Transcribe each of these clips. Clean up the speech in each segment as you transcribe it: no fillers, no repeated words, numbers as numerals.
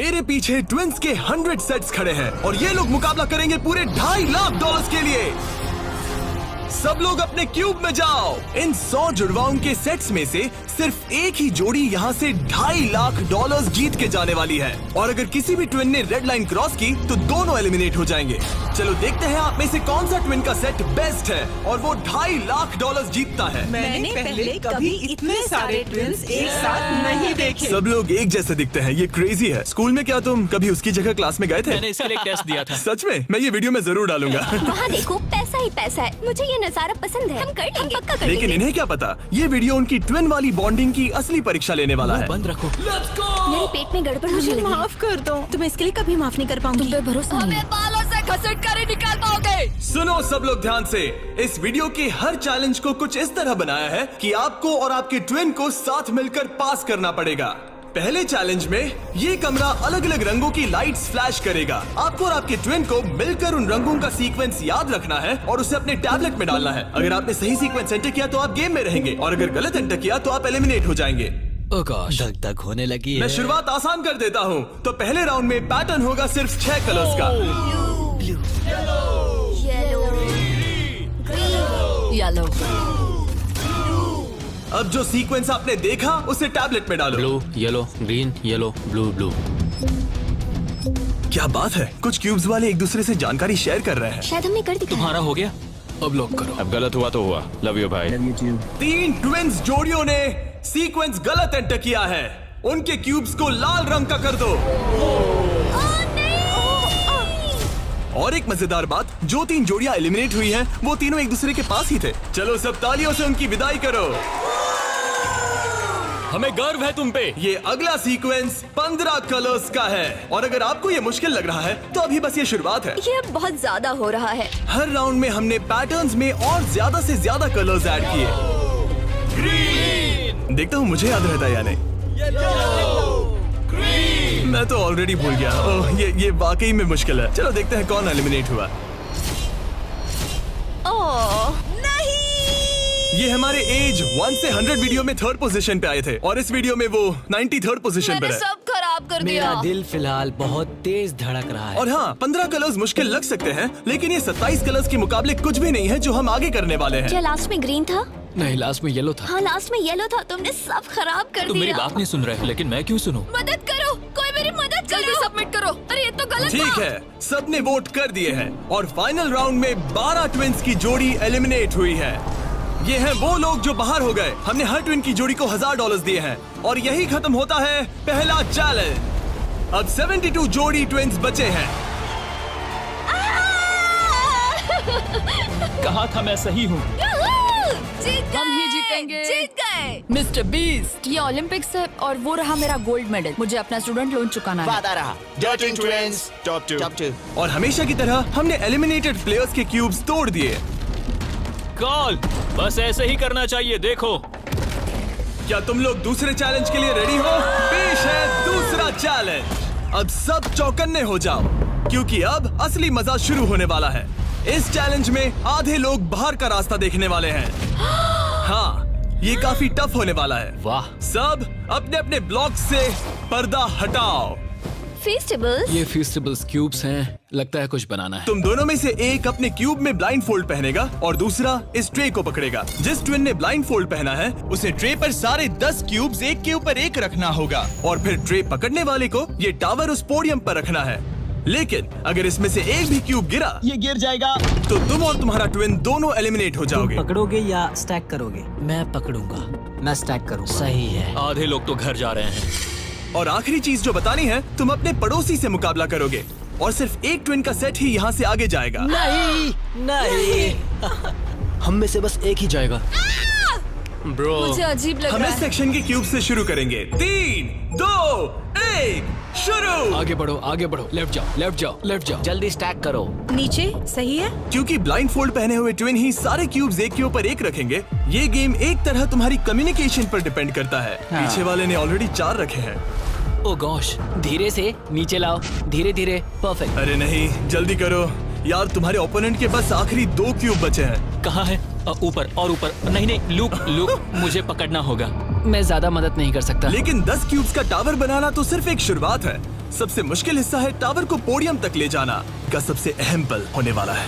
मेरे पीछे ट्विंस के 100 सेट्स खड़े हैं और ये लोग मुकाबला करेंगे पूरे $2.5 लाख के लिए। सब लोग अपने क्यूब में जाओ। इन 100 जुड़वाओं के सेट्स में से सिर्फ एक ही जोड़ी यहाँ से $2.5 लाख जीत के जाने वाली है। और अगर किसी भी ट्विन ने रेड लाइन क्रॉस की तो दोनों एलिमिनेट हो जाएंगे। चलो देखते हैं आप में से कौन सा ट्विन का सेट बेस्ट है और वो $2.5 लाख जीतता है। मैंने पहले कभी इतने सारे ट्विन्स एक साथ नहीं देखे। सब लोग एक जैसे दिखते हैं, ये क्रेजी है। स्कूल में क्या तुम कभी उसकी जगह क्लास में गए थे? मैंने इसके लिए एक टेस्ट दिया था। सच में? मैं ये वीडियो में जरूर डालूंगा। वहाँ देखो, पैसा ही पैसा है। मुझे ये नजारा पसंद है। हम कर लेंगे, पक्का कर लेकिन लेंगे। इन्हें क्या पता, ये वीडियो उनकी ट्विन वाली बॉन्डिंग की असली परीक्षा लेने वाला है। बंद रखो। मेरे पेट में गड़बड़ होने मुझे लगी। माफ कर दो, तुम इसके लिए कभी माफ नहीं कर पाऊंगी। तुम पे भरोसा नहीं है। बालों से घसीट कर ही निकाल पाओगे। सुनो सब लोग ध्यान से, इस वीडियो के हर चैलेंज को कुछ इस तरह बनाया है कि आपको और आपके ट्विन को साथ मिलकर पास करना पड़ेगा। पहले चैलेंज में ये कमरा अलग अलग रंगों की लाइट्स फ्लैश करेगा। आपको और आपके ट्विन को मिलकर उन रंगों का सीक्वेंस याद रखना है और उसे अपने टैबलेट में डालना है। अगर आपने सही सीक्वेंस एंटर किया तो आप गेम में रहेंगे और अगर गलत एंटर किया तो आप एलिमिनेट हो जाएंगे। ओह गॉश, धक धक होने लगी है। मैं शुरुआत आसान कर देता हूँ। तो पहले राउंड में पैटर्न होगा सिर्फ 6 कलर्स का। येलो। अब जो सीक्वेंस आपने देखा उसे टैबलेट में डालो। Blue, yellow, green, yellow, blue, blue. क्या बात है, कुछ क्यूब्स वाले एक दूसरे से जानकारी शेयर कर रहे हैं। शायद हमने कर दिखाया। तुम्हारा हो गया, अब लॉक करो। अब गलत हुआ तो हुआ। लव यू भाई। 3 ट्विंस जोड़ियों ने सीक्वेंस गलत एंटर किया है। उनके क्यूब्स को लाल रंग का कर दो। और एक मजेदार बात, जो 3 जोड़ियां एलिमिनेट हुई हैं, वो तीनों एक दूसरे के पास ही थे। चलो सब तालियों से उनकी विदाई करो। हमें गर्व है तुम पे। ये अगला सीक्वेंस 15 कलर्स का है और अगर आपको ये मुश्किल लग रहा है तो अभी बस ये शुरुआत है। ये अब बहुत ज्यादा हो रहा है। हर राउंड में हमने पैटर्न्स में और ज्यादा से ज्यादा कलर्स ऐड किए। ग्रीन, देखता हूँ मुझे याद रहता है या नहीं। मैं तो ऑलरेडी भूल गया। ओह, ये वाकई में मुश्किल है। चलो देखते हैं कौन एलिमिनेट हुआ। ओह ये हमारे एज 1 से 100 वीडियो में 3rd पोजीशन पे आए थे और इस वीडियो में वो 93rd पोजीशन पर मैंने है। सब खराब कर दिया। मेरा दिल फिलहाल बहुत तेज धड़क रहा है। और हाँ, 15 कलर्स मुश्किल लग सकते हैं लेकिन ये 27 कलर्स के मुकाबले कुछ भी नहीं है जो हम आगे करने वाले हैं। क्या लास्ट में ग्रीन था? नहीं, लास्ट में येलो था। हाँ लास्ट में येलो था। तुमने सब खराब कर तुम दिया। मेरी बात नहीं सुन रहे, लेकिन मैं क्यों सुनूं? मदद करो, कोई मेरी मदद करो। जल्दी सबमिट करो। अरे ये तो गलत ठीक था। है, सबने वोट कर दिए हैं और फाइनल राउंड में 12 ट्विंस की जोड़ी एलिमिनेट हुई है। ये हैं वो लोग जो बाहर हो गए। हमने हर ट्विन की जोड़ी को $1000 दिए हैं और यही खत्म होता है पहला चैलेंज। अब 72 जोड़ी ट्विंस बचे हैं। कहा था मैं सही हूँ। जीत हम ही जीतेंगे। जीत गए। मिस्टर बीस्ट, ये ओलंपिक्स है और वो रहा मेरा गोल्ड मेडल। मुझे अपना स्टूडेंट लोन चुकाना है। वादा रहा। Dirty Twins, top 2. और हमेशा की तरह हमने एलिमिनेटेड प्लेयर्स के क्यूब्स तोड़ दिए। कॉल, बस ऐसे ही करना चाहिए। देखो, क्या तुम लोग दूसरे चैलेंज के लिए रेडी हो? पेश है दूसरा चैलेंज। अब सब चौकन्ने हो जाओ क्योंकि अब असली मजा शुरू होने वाला है। इस चैलेंज में आधे लोग बाहर का रास्ता देखने वाले हैं। हाँ, ये काफी टफ होने वाला है। वाह। सब अपने अपने ब्लॉक से पर्दा हटाओ। फेस्टिवल्स। ये फेस्टिवल्स क्यूब्स हैं, लगता है कुछ बनाना है। तुम दोनों में से एक अपने क्यूब में ब्लाइंड फोल्ड पहनेगा और दूसरा इस ट्रे को पकड़ेगा। जिस ट्विन ने ब्लाइंड फोल्ड पहना है उसे ट्रे पर सारे 10 क्यूब्स एक के ऊपर एक रखना होगा और फिर ट्रे पकड़ने वाले को ये टावर उस पोडियम पर रखना है। लेकिन अगर इसमें से एक भी क्यूब गिरा, ये गिर जाएगा। तो तुम और तुम्हारा ट्विन दोनों एलिमिनेट हो जाओगे। पकड़ोगे या स्टैक करोगे? मैं पकड़ूंगा। मैं स्टैक करूंगा। सही है। आधे लोग तो घर जा रहे हैं। और आखिरी चीज जो बतानी है, तुम अपने पड़ोसी से मुकाबला करोगे और सिर्फ एक ट्विन का सेट ही यहाँ से आगे जाएगा। नहीं नहीं हम में से बस एक ही जाएगा। ब्रो, मुझे अजीब लग हम रहा इस है। सेक्शन के क्यूब से शुरू करेंगे। 3, 2, 1, शुरू। आगे बढ़ो, आगे बढ़ो। लेफ्ट जाओ, लेफ्ट जाओ, लेफ्ट जाओ। जल्दी स्टैक करो। नीचे सही है। क्योंकि ब्लाइंड फोल्ड पहने हुए ट्विन ही सारे क्यूब्स एक के ऊपर एक रखेंगे, ये गेम एक तरह तुम्हारी कम्युनिकेशन पर डिपेंड करता है। पीछे वाले ने ऑलरेडी 4 रखे हैं। ओ गॉश, धीरे से नीचे लाओ, धीरे धीरे। परफेक्ट। अरे नहीं, जल्दी करो यार, तुम्हारे ओपोनेंट के बस आखिरी 2 क्यूब बचे हैं। कहाँ है? ऊपर और ऊपर। नहीं नहीं, लूप लूप, मुझे पकड़ना होगा। मैं ज्यादा मदद नहीं कर सकता। लेकिन 10 क्यूब्स का टावर बनाना तो सिर्फ एक शुरुआत है। सबसे मुश्किल हिस्सा है टावर को पोडियम तक ले जाना का सबसे अहम पल होने वाला है।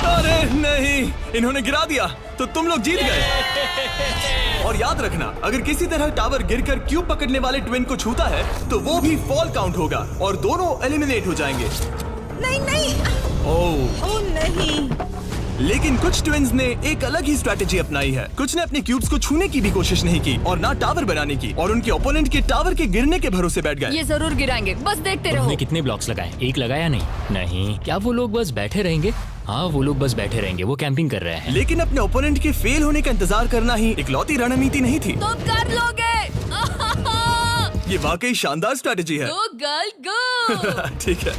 अरे नहीं, इन्होंने गिरा दिया तो तुम लोग जीत गए। और याद रखना, अगर किसी तरह टावर गिरकर क्यूब पकड़ने वाले ट्विन को छूता है तो वो भी फॉल काउंट होगा और दोनों एलिमिनेट हो जाएंगे। नहीं नहीं, ओह नहीं। लेकिन कुछ ट्विन्स ने एक अलग ही स्ट्रैटेजी अपनाई है। कुछ ने अपने क्यूब्स को छूने की भी कोशिश नहीं की और ना टावर बनाने की, और उनके ओपोनेंट के टावर के गिरने के भरोसे बैठ गए। ये जरूर गिराएंगे, बस देखते रहो। उन्होंने कितने ब्लॉक्स लगाए? एक लगाया नहीं? नहीं। क्या वो लोग बस बैठे रहेंगे? हाँ, वो लोग बस बैठे रहेंगे, वो कैंपिंग कर रहे हैं। लेकिन अपने ओपोनेंट के फेल होने का इंतजार करना ही इकलौती रणनीति नहीं थी। तुम कर लोगे। ये वाकई शानदार स्ट्रैटेजी है। गो गर्ल गो। ठीक है,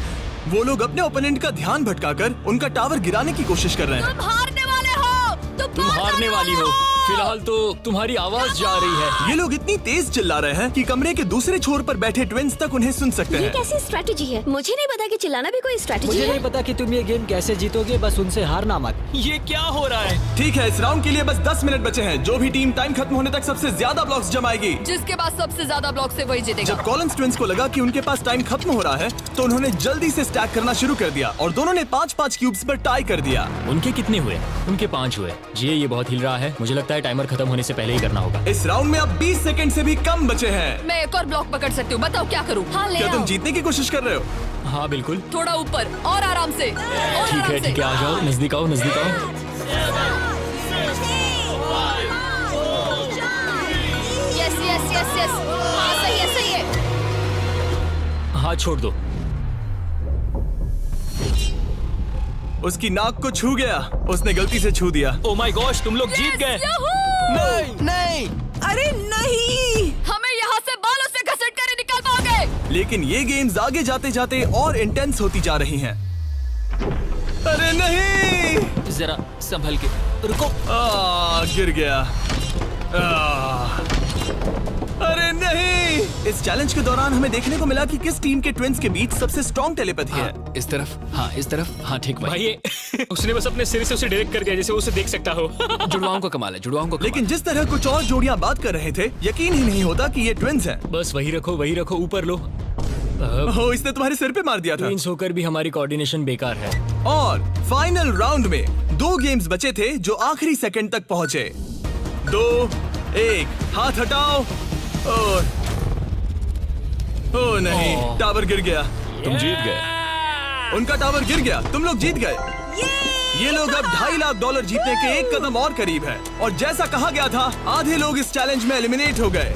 वो लोग अपने ओपोनेंट का ध्यान भटकाकर उनका टावर गिराने की कोशिश कर रहे हैं। तुम हारने वाले हो। तुम हारने वाली हो। फिलहाल तो तुम्हारी आवाज जा रही है। ये लोग इतनी तेज चिल्ला रहे हैं कि कमरे के दूसरे छोर पर बैठे ट्विन्स तक उन्हें सुन सकते ये हैं। कैसी स्ट्रैटेजी है? मुझे नहीं पता कि चिल्लाना भी कोई स्ट्रैटेजी मुझे है। नहीं पता कि तुम ये गेम कैसे जीतोगे, बस उनसे हारना मत। ये क्या हो रहा है? ठीक है, इस राउंड के लिए बस 10 मिनट बचे हैं। जो भी टीम टाइम खत्म होने तक सबसे ज्यादा ब्लॉक्स जमाएगी, जिसके पास सबसे ज्यादा ब्लॉक से वही जीतेगा। जब कॉलिन्स ट्विन्स को लगा कि उनके पास टाइम खत्म हो रहा है तो उन्होंने जल्दी से स्टैक करना शुरू कर दिया और दोनों ने 5-5 क्यूब्स पर टाई कर दिया। उनके कितने हुए? उनके 5 हुए। जी, ये बहुत हिल रहा है। मुझे लगता है टाइमर खत्म होने से पहले ही करना होगा। इस राउंड में अब 20 सेकंड से भी कम बचे हैं। मैं एक और ब्लॉक पकड़ सकती हूँ, बताओ क्या करूँ? हाँ, ले क्या तुम आओ। जीतने की कोशिश कर रहे हो? हाँ बिल्कुल। थोड़ा ऊपर और आराम से। ठीक है, आ जाओ, नजदीक आओ, नजदीक आओ। यस यस यस यस, हाँ सही है सही है। हाथ छोड़ दो। उसकी नाक को छू गया, उसने गलती से छू दिया। ओ माय गॉश, तुम लोग जीत गए। नहीं नहीं, अरे नहीं। हमें यहाँ से बालों से घसीट कर ही निकल पाओगे। लेकिन ये गेम्स आगे जाते जाते और इंटेंस होती जा रही हैं। अरे नहीं, जरा संभल के रुको। गिर गया। अरे नहीं। इस चैलेंज के दौरान हमें देखने को मिला कि किस टीम के ट्विन्स के बीच सबसे स्ट्रॉन्ग टेलीपैथी है। इस तरफ, हाँ इस तरफ, हाँ ठीक भाई। ये उसने बस अपने सिर से उसे डायरेक्ट कर दिया जैसे वो उसे देख सकता हो। जुड़वाओं को कमाल है, जुड़वाओं को कमाल। लेकिन जिस तरह कुछ और जोड़ियां बात कर रहे थे, यकीन ही नहीं होता कि ये ट्विन्स हैं। बस वही रखो, ऊपर लो। ओह, इसने तुम्हारे सिर पे मार दिया था। ट्विन्स होकर भी हमारी कोऑर्डिनेशन बेकार है। और फाइनल राउंड में 2 गेम्स बचे थे जो आखिरी सेकंड तक पहुंचे। 2, 1, हाथ हटाओ। और ओ नहीं, टावर गिर गया। तुम जीत गए। उनका टावर गिर गया, तुम लोग जीत गए। ये लोग अब $2.5 लाख जीतने के एक कदम और करीब है। और जैसा कहा गया था, आधे लोग इस चैलेंज में एलिमिनेट हो गए।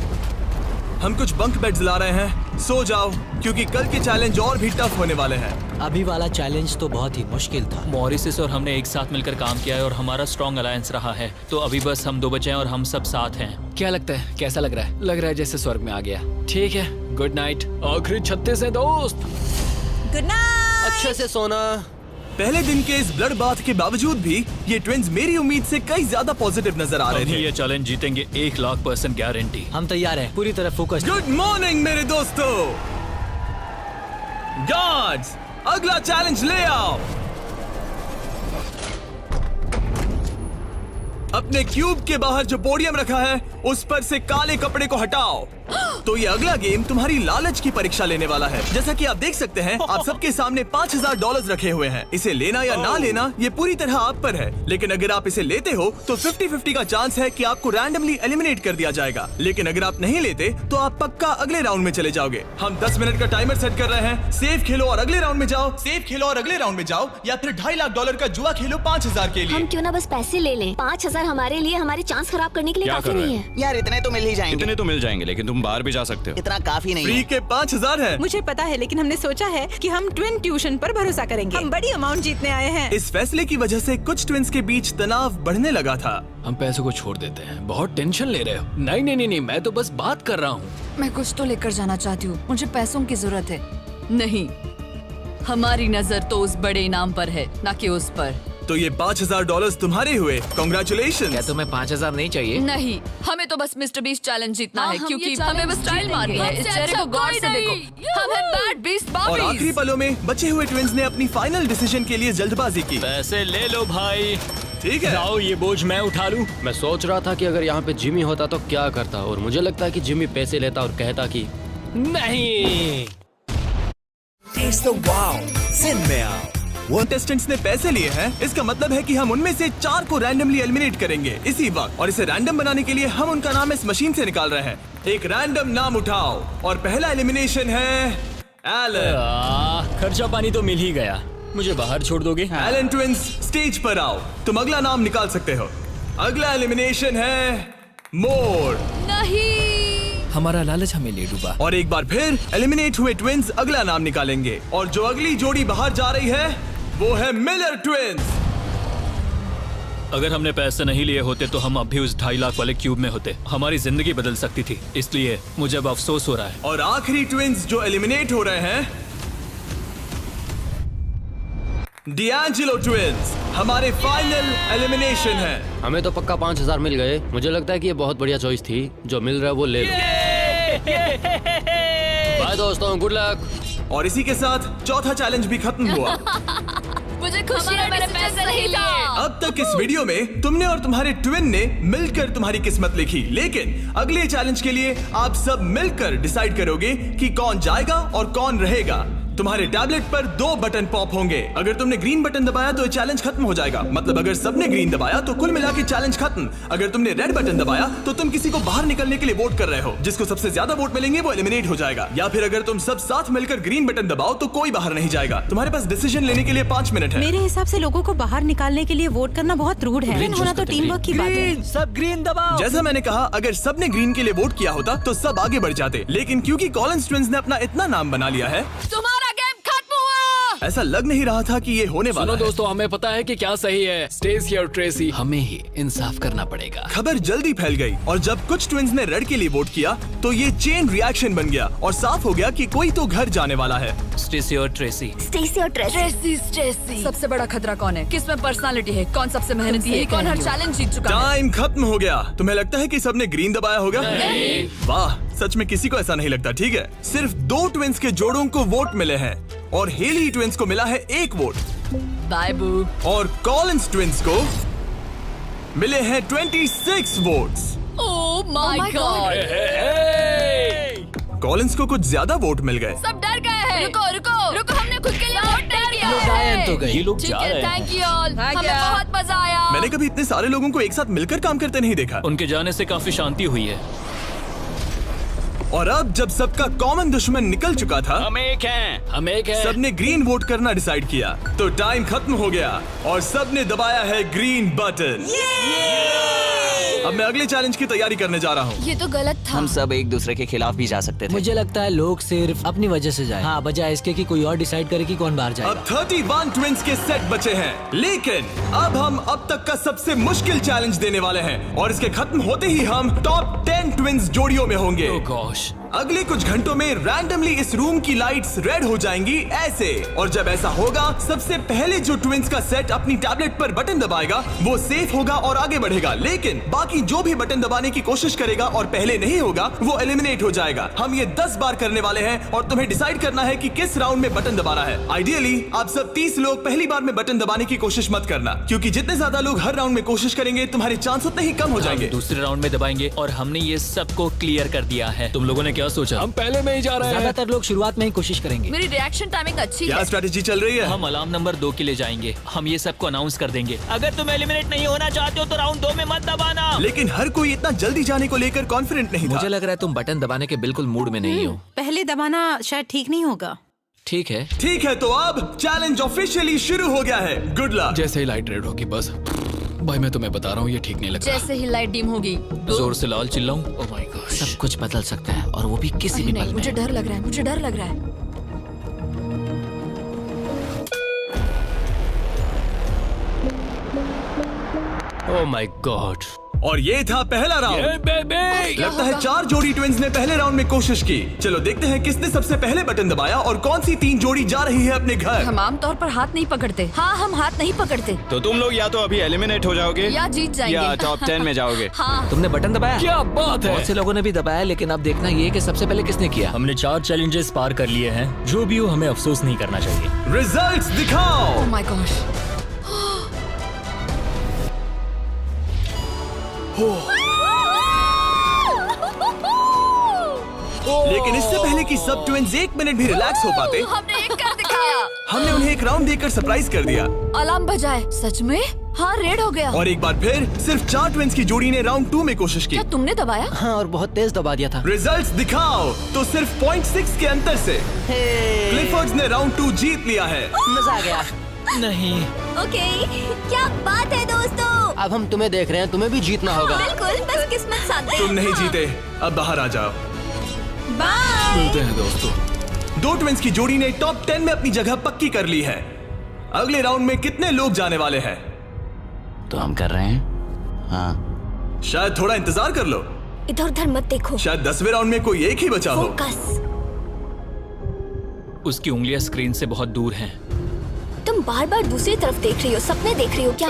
हम कुछ बंक बेड्स ला रहे हैं, सो जाओ क्योंकि कल के चैलेंज और भी टफ होने वाले हैं। अभी वाला चैलेंज तो बहुत ही मुश्किल था। मॉरिस और हमने एक साथ मिलकर काम किया है और हमारा स्ट्रॉन्ग अलायंस रहा है। तो अभी बस हम 2 बचे हैं और हम सब साथ हैं। क्या लगता है, कैसा लग रहा है? लग रहा है जैसे स्वर्ग में आ गया। ठीक है, गुड नाइट। आखिरी 36 है दोस्त। Good night. अच्छे से सोना। पहले दिन के इस ब्लड बाथ के बावजूद भी ये ट्विन्स मेरी उम्मीद से कई ज्यादा पॉजिटिव नजर आ रहे हम थे। ये चैलेंज जीतेंगे, 1,00,000% गारंटी। हम तैयार हैं, पूरी तरह फोकस। गुड मॉर्निंग मेरे दोस्तों। गार्ड्स, अगला चैलेंज ले आओ। अपने क्यूब के बाहर जो पोडियम रखा है उस पर से काले कपड़े को हटाओ। तो ये अगला गेम तुम्हारी लालच की परीक्षा लेने वाला है। जैसा कि आप देख सकते हैं, आप सबके सामने $5,000 रखे हुए हैं। इसे लेना या ना लेना ये पूरी तरह आप पर है। लेकिन अगर आप इसे लेते हो तो 50-50 का चांस है कि आपको रैंडमली एलिमिनेट कर दिया जाएगा। लेकिन अगर आप नहीं लेते तो आप पक्का अगले राउंड में चले जाओगे। हम 10 मिनट का टाइमर सेट कर रहे हैं। सेफ खेलो और अगले राउंड में जाओ, सेफ खेलो और अगले राउंड में जाओ, या फिर $2.5 लाख का जुआ खेलो 5,000 के लिए। हम क्यों ना बस पैसे ले लें? 5,000 हमारे लिए हमारे चांस खराब करने के लिए क्या काफी कर रहे नहीं हैं? है। यार इतने तो मिल ही जाएंगे। इतने तो मिल जाएंगे, लेकिन तुम बाहर भी जा सकते हो। इतना काफी नहीं फ्री है। के 5,000 है। मुझे पता है, लेकिन हमने सोचा है कि हम ट्विन ट्यूशन पर भरोसा करेंगे। हम बड़ी अमाउंट जीतने आए हैं। इस फैसले की वजह से कुछ ट्विन्स के बीच तनाव बढ़ने लगा था। हम पैसों को छोड़ देते हैं, बहुत टेंशन ले रहे हो। नहीं, मैं तो बस बात कर रहा हूँ। मैं कुछ तो लेकर जाना चाहती हूँ, मुझे पैसों की जरूरत है। नहीं, हमारी नजर तो उस बड़े इनाम पर है, ना कि उस पर। तो ये $5,000 तुम्हारे हुए। कॉन्ग्रेचुलेशन। क्या तुम्हें 5,000 नहीं चाहिए? नहीं, हमें तो बस मिस्टर बीस्ट चैलेंज जीतना है, हम क्योंकि ये हमें बस स्टाइल मारनी है। इस चेहरे को गौर से देखो, हम हैं बैड बीस्ट और आखिरी बाबीज। पलों में बचे हुए ट्विन्स ने अपनी फाइनल डिसीजन के लिए जल्दबाजी की। पैसे ले लो भाई। ठीक है। जाओ, ये बोझ मैं उठा लूं। मैं सोच रहा था कि अगर यहाँ पे जिमी होता तो क्या करता, और मुझे लगता है कि जिमी पैसे लेता और कहता कि नहीं। Taste the wow, Sin में आओ। वो कंटेस्टेंट्स ने पैसे लिए हैं, इसका मतलब है कि हम उनमें से 4 को रैंडमली एलिमिनेट करेंगे इसी वक्त, और इसे रैंडम बनाने के लिए हम उनका नाम इस मशीन से निकाल रहे हैं। एक रैंडम नाम उठाओ और पहला एलिमिनेशन है एलन। खर्चा पानी तो मिल ही गया, मुझे बाहर छोड़ दोगे? एलन ट्विंस, स्टेज पर आओ, तुम अगला नाम निकाल सकते हो। अगला एलिमिनेशन है मोर। नहीं, हमारा लालच हमें ले डूबा। और एक बार फिर एलिमिनेट हुए ट्विंस अगला नाम निकालेंगे, और जो अगली जोड़ी बाहर जा रही है वो है मिलर ट्विंस। अगर हमने पैसे नहीं लिए होते तो हम अब भी उस 2.5 लाख वाले क्यूब में होते। हमारी जिंदगी बदल सकती थी, इसलिए मुझे अब अफसोस हो रहा है। और आखिरी ट्विंस जो एलिमिनेट हो रहे हैं, डिएंजेलो ट्विंस, हमारे फाइनल एलिमिनेशन है। हमें तो पक्का 5000 मिल गए। मुझे लगता है कि ये बहुत बढ़िया चॉइस थी। जो मिल रहा है वो ले लो। बाय दोस्तों, गुड लक। और इसी के साथ चौथा चैलेंज भी खत्म हुआ। मुझे खुशी है मैंने पैसे नहीं लिए। अब तक इस वीडियो में तुमने और तुम्हारे ट्विन ने मिलकर तुम्हारी किस्मत लिखी, लेकिन अगले चैलेंज के लिए आप सब मिलकर डिसाइड करोगे कि कौन जाएगा और कौन रहेगा। तुम्हारे टैबलेट पर 2 बटन पॉप होंगे। अगर तुमने ग्रीन बटन दबाया तो चैलेंज खत्म हो जाएगा, मतलब अगर सबने ग्रीन दबाया तो कुल मिला के चैलेंज खत्म। अगर तुमने रेड बटन दबाया तो तुम किसी को बाहर निकलने के लिए वोट कर रहे हो, जिसको सबसे ज्यादा वोट मिलेंगे वो एलिमिनेट हो जाएगा। या फिर अगर तुम सब साथ मिलकर ग्रीन बटन दबाओ तो कोई बाहर नहीं जाएगा। तुम्हारे पास डिसीजन लेने के लिए 5 मिनट है। मेरे हिसाब से लोगों को बाहर निकालने के लिए वोट करना बहुत रूड है। होना तो टीम वर्क की बात है। सब ग्रीन दबाओ। जैसा मैंने कहा, अगर सबने ग्रीन के लिए वोट किया होता तो सब आगे बढ़ जाते, लेकिन क्योंकि कॉलिंस ट्विंस ने अपना इतना नाम बना लिया है, तुम्हारा गेम खत्म हुआ। ऐसा लग नहीं रहा था कि ये होने वाला सुनो है। दोस्तों, हमें पता है कि क्या सही है। स्टेसी और ट्रेसी, हमें ही इंसाफ करना पड़ेगा। खबर जल्दी फैल गई और जब कुछ ट्विंस ने रेड के लिए वोट किया तो ये चेन रिएक्शन बन गया और साफ हो गया कि कोई तो घर जाने वाला है। स्टेसी और ट्रेसी। स्टेसी और ट्रेसी। सबसे बड़ा खतरा कौन है? किसमें पर्सनालिटी है? कौन सबसे मेहनती है? कौन हर चैलेंज जीत चुका है? टाइम खत्म हो गया। तुम्हें लगता है कि सबने ग्रीन दबाया होगा? वाह, सच में किसी को ऐसा नहीं लगता। ठीक है, सिर्फ 2 ट्विंस के जोड़ों को वोट मिले हैं और हेली ट्विंस को मिला है 1 वोट। बाय बू। और कॉलिंस ट्विंस को मिले हैं 26 votes. Oh my God. Collins को कुछ ज्यादा वोट मिल गए। सब डर गए हैं। रुको, हमने खुद के लिए वोट नहीं किया है। डायन तो गई। ये लोग ठीक जा है, रहे हैं। Thank you all. हमें बहुत मजा आया। मैंने कभी इतने सारे लोगों को एक साथ मिलकर काम करते नहीं देखा। उनके जाने से काफी शांति हुई है। और अब जब सबका कॉमन दुश्मन निकल चुका था, हम एक हैं। सबने ग्रीन वोट करना डिसाइड किया, तो टाइम खत्म हो गया और सबने दबाया है ग्रीन बटन। अब मैं अगले चैलेंज की तैयारी करने जा रहा हूँ। ये तो गलत था। हम सब एक दूसरे के खिलाफ भी जा सकते थे। मुझे लगता है लोग सिर्फ अपनी वजह से जाए। हाँ, बजाय इसके कि कोई और डिसाइड करे कि कौन बाहर जाएगा। अब 31 ट्विंस के सेट बचे हैं, लेकिन अब हम अब तक का सबसे मुश्किल चैलेंज देने वाले हैं और इसके खत्म होते ही हम टॉप 10 ट्विंस जोड़ियों में होंगे। Oh gosh। अगले कुछ घंटों में रैंडमली इस रूम की लाइट्स रेड हो जाएंगी ऐसे, और जब ऐसा होगा सबसे पहले जो ट्विंस का सेट अपनी टैबलेट पर बटन दबाएगा वो सेफ होगा और आगे बढ़ेगा, लेकिन बाकी जो भी बटन दबाने की कोशिश करेगा और पहले नहीं होगा वो एलिमिनेट हो जाएगा। हम ये 10 बार करने वाले हैं और तुम्हें डिसाइड करना है कि किस राउंड में बटन दबाना है। आइडियली आप सब 30 लोग पहली बार में बटन दबाने की कोशिश मत करना, क्योंकि जितने ज्यादा लोग हर राउंड में कोशिश करेंगे तुम्हारे चांस उतने ही कम हो जाएंगे। दूसरे राउंड में दबाएंगे और हमने ये सबको क्लियर कर दिया है। तुम लोगों ने क्या सोचा? हम पहले में ही जा रहे हैं। ज्यादातर लोग शुरुआत में ही कोशिश करेंगे। मेरी रिएक्शन टाइमिंग अच्छी क्या है। स्ट्रेटेजी चल रही है? हम अलार्म नंबर 2 के लिए जाएंगे। हम ये सबको अनाउंस कर देंगे। अगर तुम एलिमिनेट नहीं होना चाहते हो तो राउंड 2 में मत दबाना। लेकिन हर कोई इतना जल्दी जाने को लेकर कॉन्फिडेंट नहीं था। मुझे लग रहा है तुम बटन दबाने के बिल्कुल मूड में नहीं हो। पहले दबाना शायद ठीक नहीं होगा। ठीक है। ठीक है, तो अब चैलेंज ऑफिशियली शुरू हो गया है। Good luck. जैसे ही लाइट रेड होगी बस। भाई मैं तुम्हें बता रहा हूँ ये ठीक नहीं लग रहा। जैसे ही लाइट डिम होगी जोर से लाल चिल्लाऊं? Oh my God. सब कुछ बदल सकता है और वो भी किसी भी नहीं, पल में। मुझे डर लग रहा है। मुझे डर लग रहा है। Oh my God. और ये था पहला राउंड। लगता है 4 जोड़ी ट्विंस ने पहले राउंड में कोशिश की। चलो देखते हैं किसने सबसे पहले बटन दबाया और कौन सी 3 जोड़ी जा रही है अपने घर। हम आमतौर पर हाथ नहीं पकड़ते। हाँ, हम हाथ नहीं पकड़ते। तो तुम लोग या तो अभी एलिमिनेट हो जाओगे या जीत जाएंगे। या टॉप 10 में जाओगे। हाँ। तुमने बटन दबाया? क्या बात है। बहुत से लोगों ने भी दबाया, लेकिन अब देखना ये कि सबसे पहले किसने किया। हमने 4 चैलेंजेस पार कर लिए हैं। जो भी हो हमें अफसोस नहीं करना चाहिए। रिजल्ट्स दिखाओ। Oh my God. लेकिन इससे पहले कि सब ट्विंस 1 मिनट भी रिलैक्स हो पाते, हमने एक कर दिखाया। हमने उन्हें एक राउंड देकर सरप्राइज कर दिया। अलार्म बजाए। सच में? हाँ, रेड हो गया। और एक बार फिर सिर्फ 4 ट्विंस की जोड़ी ने राउंड 2 में कोशिश की। क्या तुमने दबाया? हाँ, और बहुत तेज दबा दिया था। रिजल्ट्स दिखाओ। तो सिर्फ 0.6 के अंतर से क्लिफर्ड्स ने राउंड 2 जीत लिया है। मजा आ गया। नहीं। ओके, क्या बात है दोस्तों। अब हम तुम्हें देख रहे हैं, तुम्हें भी जीतना होगा। बिल्कुल, बस किस्मत साथ दे। तुम नहीं जीते, अब बाहर आ जाओ। बाय। मिलते हैं दोस्तों। 2 ट्विंस की जोड़ी ने टॉप 10 में अपनी जगह पक्की कर ली है। अगले राउंड में कितने लोग जाने वाले हैं? तो हम कर रहे हैं। हाँ, शायद थोड़ा इंतजार कर लो। इधर उधर मत देखो। शायद 10वें राउंड में कोई एक ही बचा हो। फोकस। उसकी उंगलियां स्क्रीन से बहुत दूर हैं। तुम बार बार दूसरी तरफ देख रही हो, सपने देख रही हो क्या?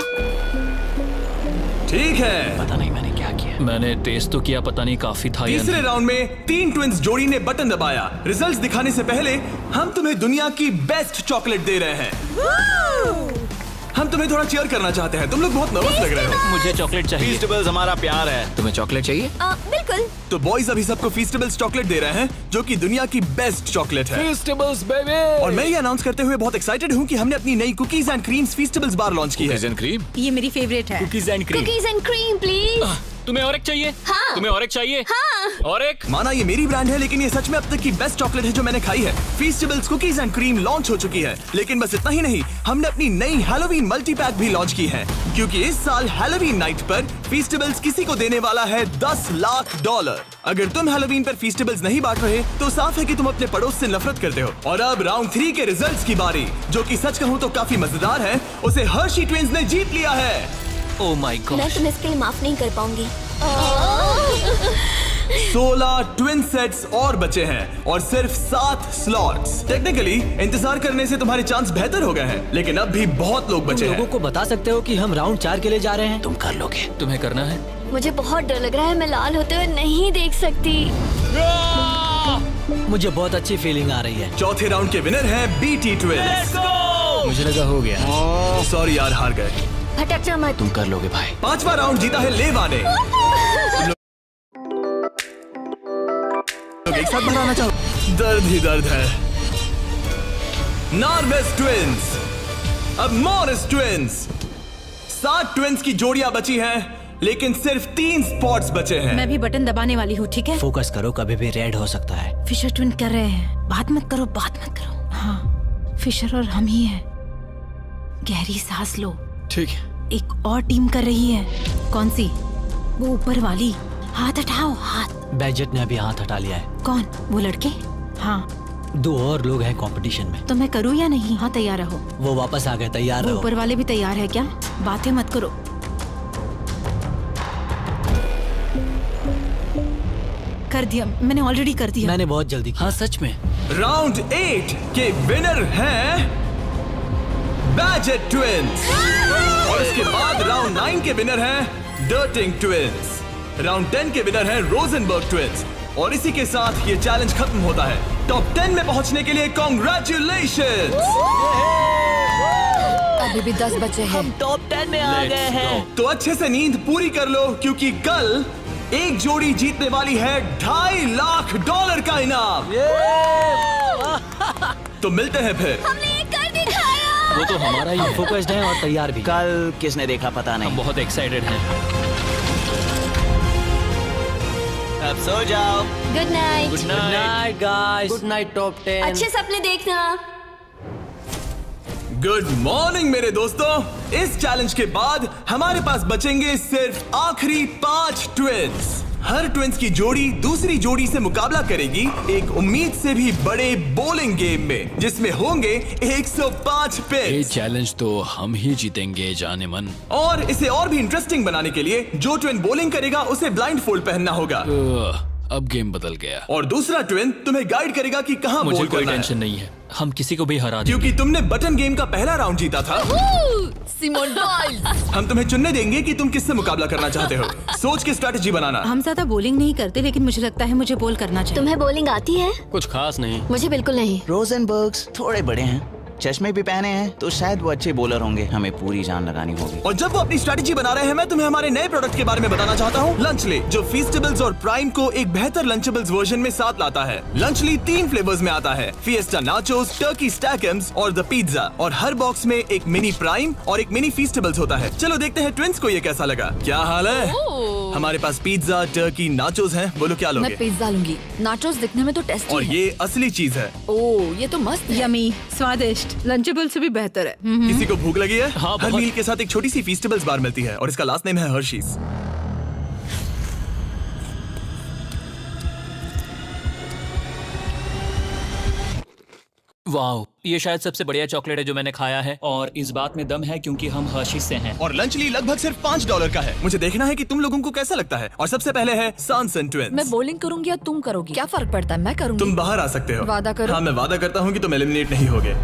ठीक है, पता नहीं मैंने क्या किया। मैंने टेस्ट तो किया, पता नहीं काफी था या तीसरे नहीं। राउंड में 3 ट्विंस जोड़ी ने बटन दबाया। रिजल्ट्स दिखाने से पहले हम तुम्हें दुनिया की बेस्ट चॉकलेट दे रहे हैं। हम तुम्हें थोड़ा चीयर करना चाहते हैं। तुम लोग बहुत नर्वस लग रहे हो। मुझे चॉकलेट चाहिए। फीस्टेबल्स हमारा प्यार है। तुम्हें चॉकलेट चाहिए? बिल्कुल। तो बॉयज अभी सबको फीस्टेबल्स चॉकलेट दे रहे हैं, जो कि दुनिया की बेस्ट चॉकलेट है। Festivals baby. और मैं ये अनाउंस करते हुए बहुत एक्साइटेड हूँ कि हमने अपनी नई cookies and creams feastables bar launch की है। Cookies and cream? ये मेरी फेवरेट है। Cookies and cream. Cookies and cream please. तुम्हें और एक चाहिए? हाँ। तुम्हें और एक चाहिए? हाँ। और एक? माना ये मेरी ब्रांड है, लेकिन ये सच में अब तक की बेस्ट चॉकलेट है जो मैंने खाई है। फीस्टेबल्स कुकीज एंड क्रीम लॉन्च हो चुकी है, लेकिन बस इतना ही नहीं, हमने अपनी नई हैलोवीन मल्टी पैक भी लॉन्च की है, क्योंकि इस साल हैलोवीन नाइट पर फीस्टेबल्स किसी को देने वाला है $10 लाख। अगर तुम हैलोवीन पर फीस्टेबल्स नहीं बांट रहे, तो साफ है कि तुम अपने पड़ोस से नफरत करते हो। और अब राउंड 3 के रिजल्ट्स की बारी, जो कि सच कहूँ तो काफी मजेदार है। उसे हर्शी ट्विंस ने जीत लिया है। Oh my God. मैं तुम्हें इसके लिए माफ नहीं कर पाऊंगी। 16 ट्विन सेट्स और बचे हैं और सिर्फ 7 स्लॉट्स। टेक्निकली इंतजार करने से तुम्हारे चांस बेहतर हो गए हैं, लेकिन अब भी बहुत लोग बचे हैं। लोगों को बता सकते हो कि हम राउंड 4 के लिए जा रहे हैं? तुम कर लोगे। तुम्हें करना है? मुझे बहुत डर लग रहा है, मैं लाल होते हुए नहीं देख सकती। मुझे बहुत अच्छी फीलिंग आ रही है। चौथे राउंड के विनर हैं BT ट्विंस। मुझे लगा हो गया। सॉरी यार, हार गए। भटक जा मत। तुम कर लोगे भाई। 5वां राउंड जीता है लेवा ने। एक साथ बनाना चाहो। दर्द ही दर्द है। नॉर्वेस ट्विंस, अब मॉरिस ट्विंस। 7 ट्विंस की जोड़ियां बची हैं, लेकिन सिर्फ 3 स्पॉट्स बचे हैं। मैं भी बटन दबाने वाली हूँ, ठीक है? फोकस करो, कभी भी रेड हो सकता है। फिशर ट्विन कर रहे हैं। बात मत करो, बात मत करो। हाँ, फिशर और हम ही हैं। गहरी सांस लो। ठीक है। एक और टीम कर रही है। कौन सी? वो ऊपर वाली। हाथ हटाओ, हाथ। बैजेट ने अभी हाथ हटा लिया है। कौन? वो लड़के? हाँ। 2 और लोग हैं कंपटीशन में। तो मैं करूँ या नहीं? हाँ, तैयार रहो। वो वापस आ गए, तैयार वो रहो। ऊपर वाले भी तैयार है क्या? बातें मत करो। कर दिया, मैंने ऑलरेडी कर दिया। मैंने बहुत जल्दी किया। हाँ सच में। राउंड 8 के विनर हैं बैजेट ट्विंस। और इसके बाद राउंड 9 के विनर हैं डर्टिंग ट्विंस। राउंड 10 के विनर हैं रोजनबर्ग ट्विंस। और इसी के साथ ये चैलेंज खत्म होता है। टॉप 10 में पहुंचने के लिए कांग्रेचुलेशंस। अभी भी 10 बचे हैं। हम टॉप 10 में आ गए हैं। तो अच्छे से नींद पूरी कर लो, क्योंकि कल एक जोड़ी जीतने वाली है $2.5 लाख का इनाम। तो मिलते हैं फिर। हमने ये कर दिखाया। वो तो हमारा ही है। फोकस्ड हैं और तैयार भी। कल किसने देखा पता हम नहीं। बहुत एक्साइटेड हैं। अब सो जाओ। Good night. Good night guys. Good night top 10। अच्छे सपने देखना। गुड मॉर्निंग मेरे दोस्तों। इस चैलेंज के बाद हमारे पास बचेंगे सिर्फ आखिरी 5 ट्विंस। हर ट्विंस की जोड़ी दूसरी जोड़ी से मुकाबला करेगी एक उम्मीद से भी बड़े बोलिंग गेम में, जिसमें होंगे 105 ये पिन्स। चैलेंज तो हम ही जीतेंगे जाने मन। और इसे और भी इंटरेस्टिंग बनाने के लिए जो ट्विन बोलिंग करेगा उसे ब्लाइंड फोल्ड पहनना होगा। अब गेम बदल गया। और दूसरा ट्विन तुम्हें गाइड करेगा कि कहां मुझे बोल कोई करना है, टेंशन नहीं है। हम किसी को भी हरा देंगे। क्योंकि तुमने बटन गेम का पहला राउंड जीता था। Simone Biles. हम तुम्हें चुनने देंगे कि तुम किससे मुकाबला करना चाहते हो। सोच के स्ट्रैटेजी बनाना। हम ज्यादा बोलिंग नहीं करते, लेकिन मुझे लगता है मुझे बोल करना चाहिए। तुम्हें बॉलिंग आती है? कुछ खास नहीं। मुझे बिल्कुल नहीं। रोजनबर्ग्स थोड़े बड़े हैं। चश्मे भी पहने हैं तो शायद वो अच्छे बॉलर होंगे। हमें पूरी जान लगानी होगी। और जब वो अपनी स्ट्रेटेजी बना रहे हैं, मैं तुम्हें हमारे नए प्रोडक्ट के बारे में बताना चाहता हूँ, लंचली, जो फीस्टेबल्स और प्राइम को एक बेहतर लंचेबल्स वर्जन में साथ लाता है। लंचली 3 फ्लेवर्स में आता है, फिएस्टा नाचोस, टर्की स्टैकम्स और द पिज्जा। और हर बॉक्स में एक मिनी प्राइम और एक मिनी फीस्टेबल्स होता है। चलो देखते हैं ट्विंस को ये कैसा लगा। क्या हाल है? हमारे पास पिज्जा, टर्की, नाचोस हैं। बोलो क्या लोगे? मैं पिज्जा लूंगी। नाचोस दिखने में तो टेस्टी और है। ये असली चीज है। ओह, ये तो मस्त है। यमी, स्वादिष्ट, लंचेबल से भी बेहतर है। किसी को भूख लगी है? हाँ, हर बहुत। मील के साथ एक छोटी सी फीस्टेबल्स बार मिलती है और इसका लास्ट नेम है हर्शीज। वाओ, ये शायद सबसे बढ़िया चॉकलेट है जो मैंने खाया है, और इस बात में दम है क्योंकि हम हर्शीज से हैं। और लंचली लगभग सिर्फ $5 का है। मुझे देखना है कि तुम लोगों को कैसा लगता है। और सबसे पहले है सांसन ट्विंस। मैं बॉलिंग करूंगी या तुम करोगी? क्या फर्क पड़ता है? मैं करूंगी। तुम बाहर आ सकते हो। वादा करो। हाँ, मैं वादा करता हूँ कि तुम एलिमिनेट नहीं होगे।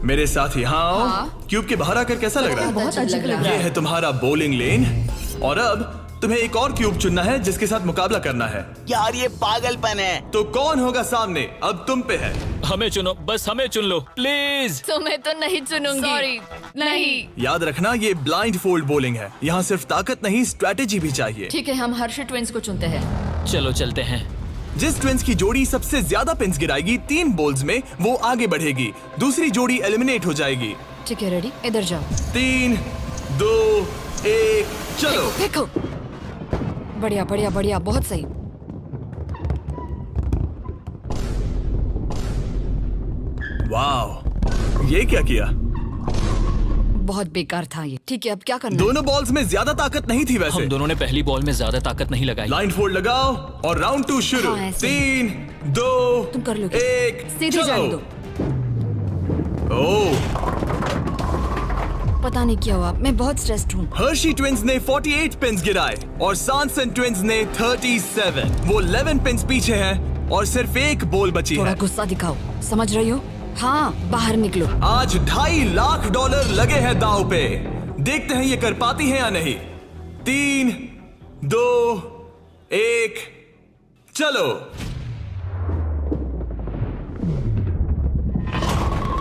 मेरे साथ यहाँ आओ। हाँ। क्यूब के बाहर आकर कैसा लग रहा है? बहुत अजीब लग रहा ये है। है तुम्हारा बॉलिंग लेन। और अब तुम्हें एक और क्यूब चुनना है जिसके साथ मुकाबला करना है। यार ये पागलपन है। तो कौन होगा सामने? अब तुम पे है। हमें चुनो, बस हमें चुन लो प्लीज। तुम्हें तो नहीं चुनूंगी। सॉरी, नहीं। याद रखना, ये ब्लाइंड फोल्ड बॉलिंग है। यहाँ सिर्फ ताकत नहीं, स्ट्रेटेजी भी चाहिए। ठीक है, हम हर्षी ट्विंस को चुनते हैं। चलो चलते हैं। जिस ट्विंस की जोड़ी सबसे ज्यादा पिंस गिराएगी 3 बॉल्स में, वो आगे बढ़ेगी। दूसरी जोड़ी एलिमिनेट हो जाएगी। ठीक है, रेडी? इधर जाओ। 3, 2, 1, चलो। देखो, बढ़िया बढ़िया बढ़िया, बहुत सही। वाह, ये क्या किया? बहुत बेकार था ये। ठीक है, अब क्या करना है? दोनों बॉल्स में ज्यादा ताकत नहीं थी वैसे। हम दोनों ने पहली बॉल में ज्यादा ताकत नहीं लगाई। लाइन फोल्ड लगाओ और राउंड 2 शुरू। हाँ, ऐसे। 3, 2, तुम कर लोगे। 1, सीधे जाने दो। ओह, पता नहीं क्या हुआ, मैं बहुत स्ट्रेस्ड हूँ। हर्शी ट्विंस ने 48 पिंस गिराए और सांसन ट्विंस ने 37। वो 11 पिंस पीछे हैं और सिर्फ एक बॉल बची थोड़ा है। गुस्सा दिखाओ, समझ रही हो? हाँ, बाहर निकलो। आज $2.5 लाख लगे हैं दांव पे। देखते हैं ये कर पाती है या नहीं। 3, 2, 1, चलो।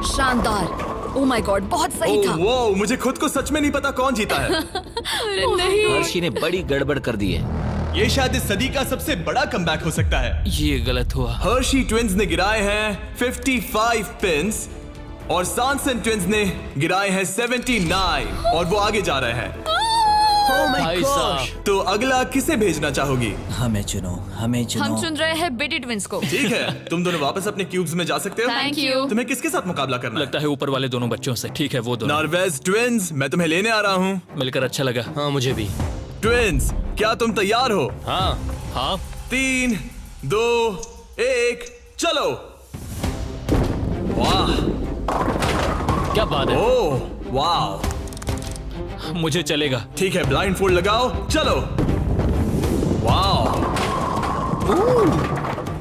शानदार। ओह माय गॉड, बहुत सही था। वो मुझे खुद को सच में नहीं पता कौन जीता है। अरे नहीं। हर्षी ने बड़ी गड़बड़ कर दी है। ये शायद इस सदी का सबसे बड़ा कमबैक हो सकता है। ये गलत हुआ। हर्शी ट्विंस ने गिराए हैं 55 पिंस और सांसन ट्विंस ने गिराए हैं 79 और वो आगे जा रहे हैं। भाई साहब, तो अगला किसे भेजना चाहोगी? हमें चुनो, हमें चुनो। हम चुन रहे हैं बेटी ट्विंस को। ठीक है, तुम दोनों वापस अपने क्यूब्स में जा सकते हो। Thank you. तुम्हें किसके साथ मुकाबला करना लगता है ऊपर वाले दोनों बच्चों से। ठीक है, वो दोनों। नॉर्वेज ट्विंस, मैं तुम्हें लेने आ रहा हूँ। मिलकर अच्छा लगा। हाँ, मुझे भी। ट्विंस, क्या तुम तैयार हो? हाँ। हाँ, 3, 2, 1, चलो। वाह, क्या बात है। ओह, वाह। मुझे चलेगा। ठीक है, ब्लाइंड फोल्ड लगाओ, चलो। वाह,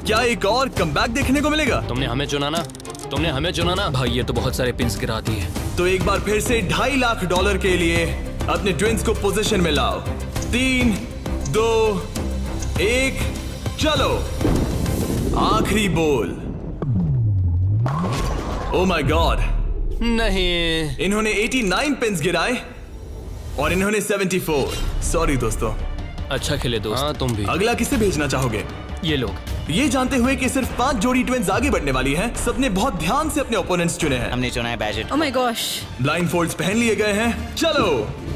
क्या एक और कमबैक देखने को मिलेगा? तुमने हमें चुना ना, तुमने हमें चुना ना। भाई ये तो बहुत सारे पिंस गिरा दिए। तो एक बार फिर से $2.5 लाख के लिए अपने ट्विंस को पोजीशन में लाओ। 3, 2, 1, चलो। आखिरी बॉल। ओह माय गॉड, नहीं। इन्होंने 89 पिंस गिराए और इन्होंने 74। सॉरी दोस्तों। अच्छा खेले दोस्त। हाँ, तुम भी। अगला किसे भेजना चाहोगे? ये लोग। ये जानते हुए कि सिर्फ 5 जोड़ी ट्विंस आगे बढ़ने वाली हैं, सबने बहुत ध्यान से अपने ओपोनेंट्स चुने हैं। हमने चुना है budget. Oh my gosh. Blindfolds पहन लिए गए हैं। चलो।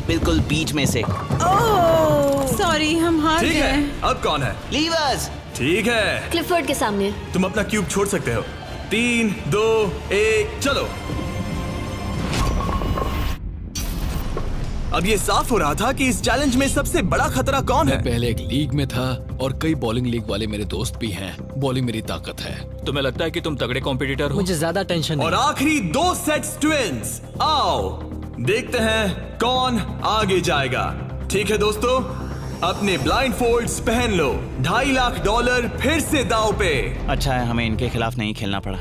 बिल्कुल बीच में से। ओह, सॉरी, हम हार ठीक है, गए। अब कौन है? लीवर्स। ठीक है, क्लिफर्ड के सामने। तुम अपना क्यूब छोड़ सकते हो। 3, 2, 1, चलो। अब ये साफ हो रहा था कि इस चैलेंज में सबसे बड़ा खतरा कौन है। पहले एक लीग में था और कई बॉलिंग लीग वाले मेरे दोस्त भी हैं। बॉलिंग मेरी ताकत है। तुम्हें लगता है कि तुम तगड़े कॉम्पिटिटर हो? मुझे ज्यादा टेंशन और नहीं। आखिरी 2 सेट्स ट्विंस। आओ देखते हैं कौन आगे जाएगा। ठीक है दोस्तों, अपने ब्लाइंड फोल्ड्स पहन लो। $2.5 लाख फिर से दांव पे। अच्छा है हमें इनके खिलाफ नहीं खेलना पड़ा।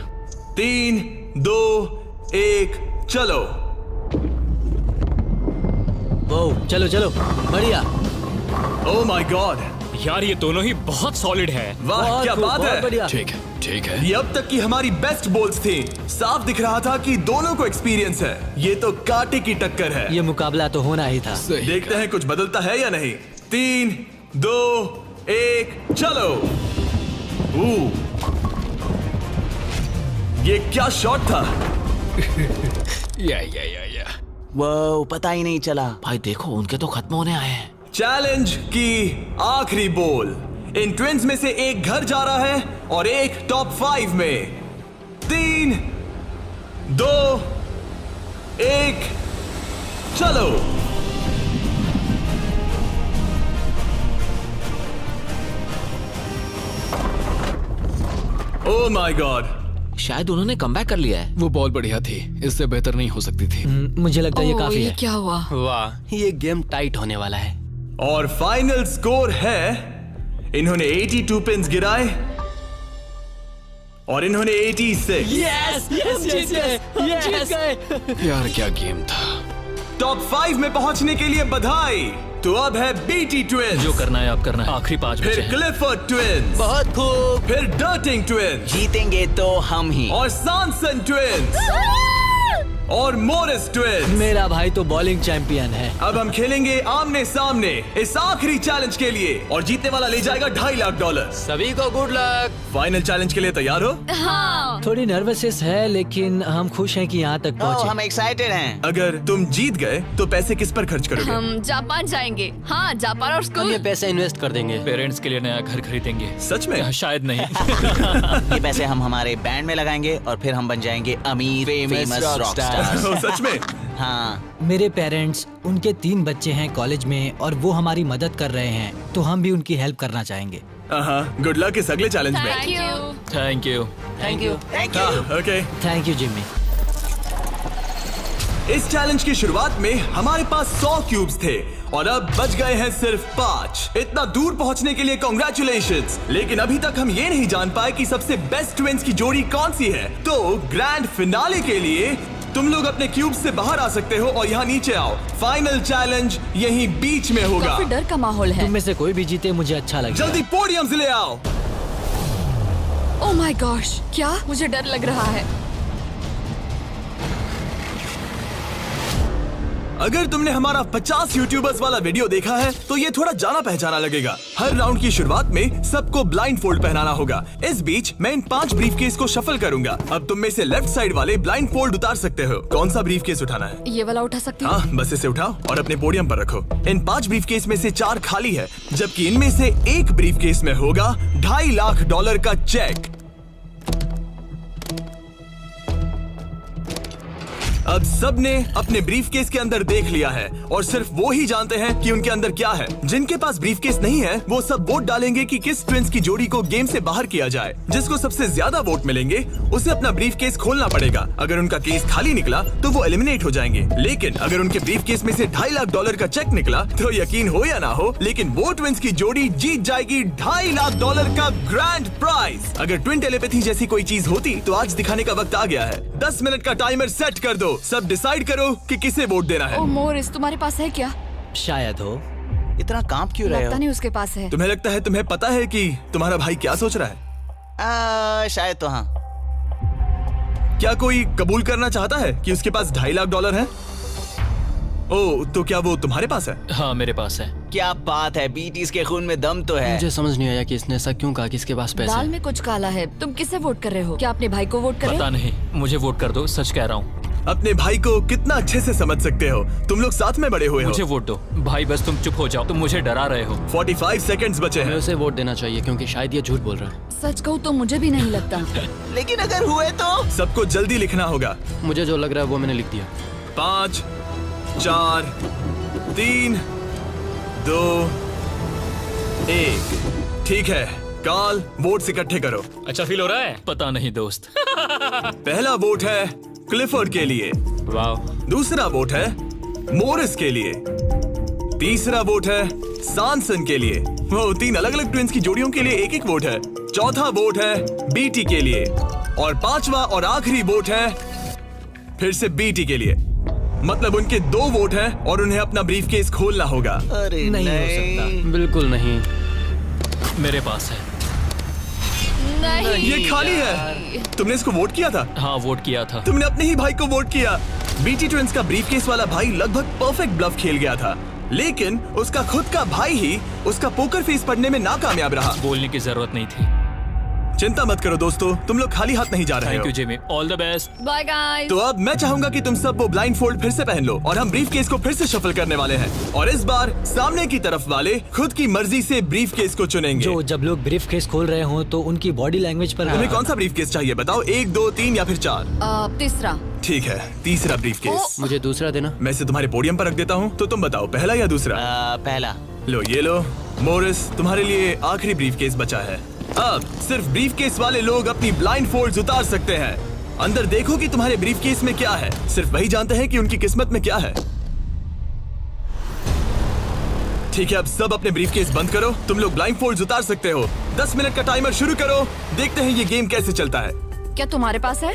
3, 2, 1, चलो। ओ, चलो चलो, बढ़िया। ओह माय गॉड, यार ये दोनों ही बहुत सॉलिड है। वाह क्या बात है। ठीक है। ये अब तक की हमारी बेस्ट बोल्स थी। साफ दिख रहा था कि दोनों को एक्सपीरियंस है। ये तो कांटे की टक्कर है। ये मुकाबला तो होना ही था। देखते हैं कुछ बदलता है या नहीं। 3, 2, 1 चलो। ये क्या शॉट था। या वो पता ही नहीं चला। भाई देखो उनके तो खत्म होने आए हैं। चैलेंज की आखिरी बॉल। इन ट्विंस में से एक घर जा रहा है और एक टॉप 5 में। 3, 2, 1 चलो। ओह माय गॉड, शायद उन्होंने कमबैक कर लिया है। वो बहुत बढ़िया थी, इससे बेहतर नहीं हो सकती थी। मुझे लगता है ये काफी ये है। क्या हुआ? वाह, ये गेम टाइट होने वाला है। और फाइनल स्कोर है, इन्होंने 82 पिन्स गिराए और इन्होंने 86। यस जीत गए। यार क्या गेम था। टॉप 5 में पहुंचने के लिए बधाई। तो अब है बीटी ट्विंस। जो करना है आप करना है। आखिरी 5 बचे फिर हैं। Clifford twins. बहुत खूब। फिर डर्टिंग ट्विंस। जीतेंगे तो हम ही। और सॉनसन ट्विंस। और मोरिस ट्विंस। मेरा भाई तो बॉलिंग चैंपियन है। अब हम खेलेंगे आमने सामने इस आखिरी चैलेंज के लिए और जीतने वाला ले जाएगा $2.5 लाख। सभी को गुड लक। फाइनल चैलेंज के लिए तैयार हो? हाँ। थोड़ी नर्वसनेस है लेकिन हम खुश हैं कि यहाँ तक पहुँचे। हम एक्साइटेड हैं। अगर तुम जीत गए तो पैसे किस पर खर्च करोगे? हम जापान जाएंगे। हाँ, जापान और हम स्कूल। ये पैसे इन्वेस्ट कर देंगे। पेरेंट्स के लिए नया घर खरीदेंगे। सच में? शायद नहीं। ये पैसे हम हमारे बैंड में लगाएंगे और फिर हम बन जाएंगे अमीर फेमस रॉक स्टार। सच में? हाँ। मेरे पेरेंट्स, उनके 3 बच्चे हैं कॉलेज में और वो हमारी मदद कर रहे हैं, तो हम भी उनकी हेल्प करना चाहेंगे। गुड लक इस अगले चैलेंज में। Thank you. Thank you. Thank you. Thank you. Okay. Thank you Jimmy. इस चैलेंज की शुरुआत में हमारे पास 100 क्यूब्स थे और अब बच गए हैं सिर्फ 5। इतना दूर पहुंचने के लिए कांग्रेचुलेशंस। लेकिन अभी तक हम ये नहीं जान पाए कि सबसे बेस्ट ट्विंस की जोड़ी कौन सी है। तो ग्रैंड फिनाले के लिए तुम लोग अपने क्यूब्स से बाहर आ सकते हो और यहाँ नीचे आओ। फाइनल चैलेंज यहीं बीच में होगा। काफी डर का माहौल है। तुम में से कोई भी जीते मुझे अच्छा लगेगा। जल्दी पोडियम से ले आओ। ओह माय गॉश, क्या? मुझे डर लग रहा है। अगर तुमने हमारा 50 यूट्यूबर्स वाला वीडियो देखा है तो ये थोड़ा जाना पहचाना लगेगा। हर राउंड की शुरुआत में सबको ब्लाइंड फोल्ड पहनाना होगा। इस बीच मैं इन 5 ब्रीफकेस को शफल करूंगा। अब तुम में से लेफ्ट साइड वाले ब्लाइंड फोल्ड उतार सकते हो। कौन सा ब्रीफकेस उठाना है? ये वाला उठा सकती हूँ? हाँ, बस इसे उठाओ और अपने पोडियम पर रखो। इन 5 ब्रीफकेस में से 4 खाली है, जबकि इनमें से एक ब्रीफकेस में होगा $2.5 लाख का चेक। अब सबने अपने ब्रीफकेस के अंदर देख लिया है और सिर्फ वो ही जानते हैं कि उनके अंदर क्या है। जिनके पास ब्रीफकेस नहीं है वो सब वोट डालेंगे कि किस ट्विंस की जोड़ी को गेम से बाहर किया जाए। जिसको सबसे ज्यादा वोट मिलेंगे उसे अपना ब्रीफकेस खोलना पड़ेगा। अगर उनका केस खाली निकला तो वो एलिमिनेट हो जाएंगे। लेकिन अगर उनके ब्रीफकेस में से $2.5 लाख का चेक निकला तो यकीन हो या ना हो, लेकिन वो ट्विंस की जोड़ी जीत जाएगी $2.5 लाख का ग्रैंड प्राइज। अगर ट्विन टेलीपैथी जैसी कोई चीज होती तो आज दिखाने का वक्त आ गया है। 10 मिनट का टाइमर सेट कर दो। सब डिसाइड करो कि किसे वोट देना है। ओह मोरिस, तुम्हारे पास है क्या? शायद हो। इतना कांप क्यों रहे लगता हो? नहीं उसके पास है। तुम्हें लगता है तुम्हें पता है कि तुम्हारा भाई क्या सोच रहा है? शायद तो हाँ। क्या कोई कबूल करना चाहता है कि उसके पास $2.5 लाख है? ओह, तो क्या वो तुम्हारे पास है? हाँ, मेरे पास है। क्या बात है, बीटीज के खून में दम तो है। मुझे समझ नहीं आया कि इसने ऐसा क्यों कहा कि इसके पास पैसे दाल हैं। में कुछ काला है। तुम किसे वोट कर रहे हो? क्या अपने भाई को वोट कर रहे पता हो? नहीं, मुझे वोट कर दो, सच कह रहा हूँ। अपने भाई को कितना अच्छे से समझ सकते हो। तुम लोग साथ में बड़े हुए हो। मुझे वोट दो भाई, बस तुम चुप हो जाओ। तुम मुझे डरा रहे हो। 45 सेकंड्स बचे हमें हैं। उसे वोट देना चाहिए क्योंकि शायद ये झूठ बोल रहा है। सच कहूँ तो मुझे भी नहीं लगता। लेकिन अगर हुए तो? सबको जल्दी लिखना होगा। मुझे जो लग रहा है वो मैंने लिख दिया। 5, 4, 3, 2, 1। ठीक है, कार्ल, वोट्स इकट्ठे करो। अच्छा फील हो रहा है? पता नहीं दोस्त। पहला वोट है क्लिफर्ड के लिए। वाह। दूसरा वोट है मोरिस के लिए। तीसरा वोट है सॉनसन के लिए। वो 3 अलग अलग ट्विंस की जोड़ियों के लिए एक वोट है। चौथा वोट है बीटी के लिए और 5वां और आखिरी वोट है फिर से बीटी के लिए। मतलब उनके 2 वोट हैं और उन्हें अपना ब्रीफकेस खोलना होगा। अरे नहीं हो सकता। बिल्कुल नहीं। मेरे पास है। नहीं, ये खाली है। तुमने इसको वोट किया था? हाँ, वोट किया था। तुमने अपने ही भाई को वोट किया। बीटी ट्विंस का ब्रीफकेस वाला भाई लगभग परफेक्ट ब्लफ खेल गया था, लेकिन उसका खुद का भाई ही उसका पोकर फेस पढ़ने में नाकामयाब रहा। बोलने की जरूरत नहीं थी। चिंता मत करो दोस्तों, तुम लोग खाली हाथ नहीं जा रहे हो। Thank you Jimmy, all the best. Bye guys. तो अब मैं चाहूंगा कि तुम सब वो ब्लाइंड फोल्ड फिर से पहन लो और हम ब्रीफकेस को फिर से शफल करने वाले हैं। और इस बार सामने की तरफ वाले खुद की मर्जी से ब्रीफकेस को चुनेंगे। जो जब लोग ब्रीफकेस खोल रहे हो तो उनकी बॉडी लैंग्वेज पर तुम्हें कौन सा ब्रीफकेस चाहिए बताओ? 1, 2, 3 या फिर 4? तीसरा। ठीक है, तीसरा ब्रीफकेस। मुझे दूसरा देना। मैं इसे तुम्हारे पोडियम पर रख देता हूँ, तो तुम बताओ पहला या दूसरा? पहला। लो ये लो मोरिस, तुम्हारे लिए आखिरी ब्रीफकेस बचा है। अब सिर्फ ब्रीफकेस वाले लोग अपनी ब्लाइंड फोल्ड्स उतार सकते हैं। अंदर देखो कि तुम्हारे ब्रीफकेस में क्या है। सिर्फ वही जानते हैं कि उनकी किस्मत में क्या है। ठीक है, अब सब अपने ब्रीफकेस बंद करो। तुम लोग ब्लाइंड फोल्ड्स उतार सकते हो। 10 मिनट का टाइमर शुरू करो। देखते हैं ये गेम कैसे चलता है। क्या तुम्हारे पास है?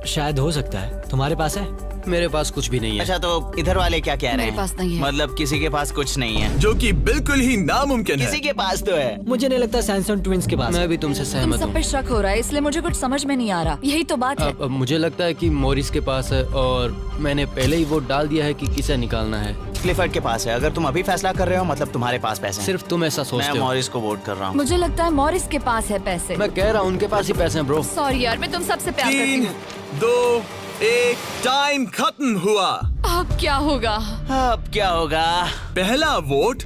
शायद हो सकता है। तुम्हारे पास है? मेरे पास कुछ भी नहीं है। अच्छा, तो इधर वाले क्या कह रहे मेरे हैं? पास नहीं है। मतलब किसी के पास कुछ नहीं है, जो कि बिल्कुल ही नामुमकिन है। किसी के पास तो है। मुझे नहीं लगता सैमसंग ट्विंस के पास। मैं भी तुमसे तुम सहमत सब हूँ। पे शक हो रहा है, इसलिए मुझे कुछ समझ में नहीं आ रहा। यही तो बात है। अब मुझे लगता है कि मॉरिस के पास है और मैंने पहले ही वोट डाल दिया है कि किसे निकालना है। क्लिफर्ड के पास है। अगर तुम अभी फैसला कर रहे हो मतलब तुम्हारे पास पैसे हैं। सिर्फ तुम ऐसा मैं सोचते हो। मॉरिस को वोट कर रहा हूँ। मुझे लगता है मॉरिस के पास है पैसे। मैं कह रहा हूँ उनके पास ही पैसे हैं ब्रो। सॉरी यार, मैं तुम सबसे प्यार करती 3, हूँ। 2, 1 टाइम खत्म हुआ। अब क्या होगा? अब क्या होगा? पहला वोट